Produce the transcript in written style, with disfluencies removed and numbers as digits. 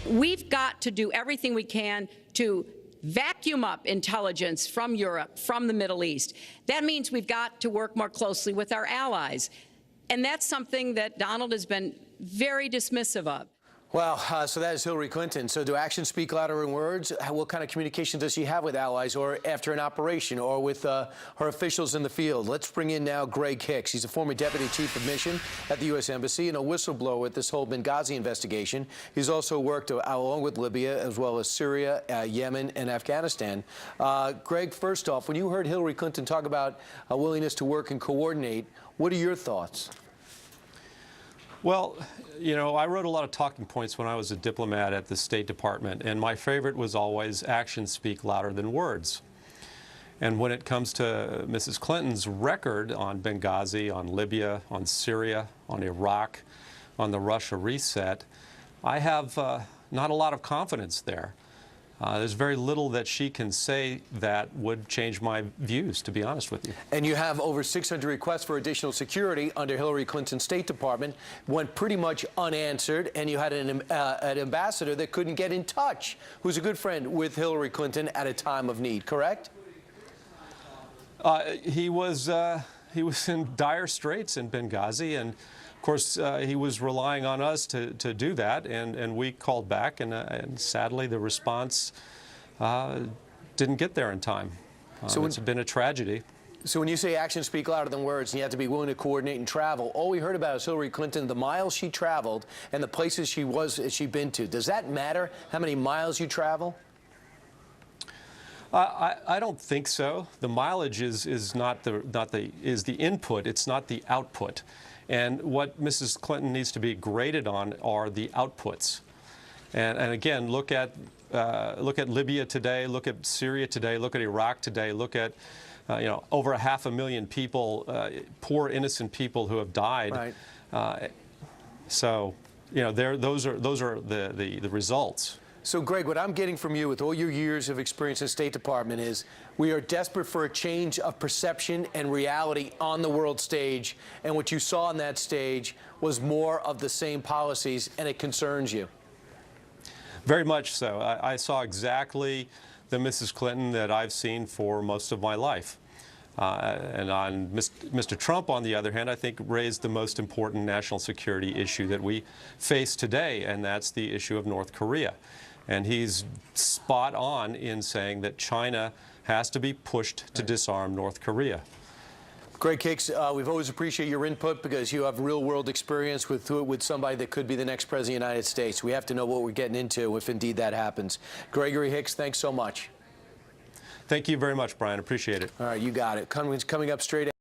We've got to do everything we can to vacuum up intelligence from Europe, from the Middle East. That means we've got to work more closely with our allies. And that's something that Donald has been very dismissive of. Well, so that is Hillary Clinton. So do actions speak louder than words? What kind of communication does she have with allies or after an operation or with her officials in the field? Let's bring in now Greg Hicks. He's a former deputy chief of mission at the U.S. Embassy and a whistleblower with this whole Benghazi investigation. He's also worked along with Libya as well as Syria, Yemen, and Afghanistan. Greg, first off, when you heard Hillary Clinton talk about a willingness to work and coordinate, what are your thoughts? Well, you know, I wrote a lot of talking points when I was a diplomat at the State Department, and my favorite was always actions speak louder than words. And when it comes to Mrs. Clinton's record on Benghazi, on Libya, on Syria, on Iraq, on the Russia reset, I have not a lot of confidence there. There's very little that she can say that would change my views, to be honest with you. And you have over 600 requests for additional security under Hillary Clinton's State Department, went pretty much unanswered, and you had an ambassador that couldn't get in touch, who's a good friend with Hillary Clinton at a time of need, correct? He was in dire straits in Benghazi, and of course, he was relying on us to do that, and we called back, and sadly, the response didn't get there in time. So it's been a tragedy. So when you say actions speak louder than words, and you have to be willing to coordinate and travel, all we heard about is Hillary Clinton, the miles she traveled, and the places she'd been to. Does that matter, how many miles you travel? I don't think so. The mileage is the input. It's not the output. And what Mrs. Clinton needs to be graded on are the outputs. And again, look at Libya today, look at Syria today, look at Iraq today, look at you know, over 500,000 people, poor innocent people who have died. Right. So you know, those are the results. So, Greg, what I'm getting from you with all your years of experience in the State Department is we are desperate for a change of perception and reality on the world stage, and what you saw on that stage was more of the same policies, and it concerns you. Very much so. I saw exactly the Mrs. Clinton that I've seen for most of my life. And on Mr. Trump, on the other hand, I think raised the most important national security issue that we face today, and that's the issue of North Korea. And he's spot on in saying that China has to be pushed to disarm North Korea. Greg Hicks, we've always appreciated your input because you have real-world experience with somebody that could be the next president of the United States. We have to know what we're getting into if indeed that happens. Gregory Hicks, thanks so much. Thank you very much, Brian. Appreciate it. All right, you got it. Coming up straight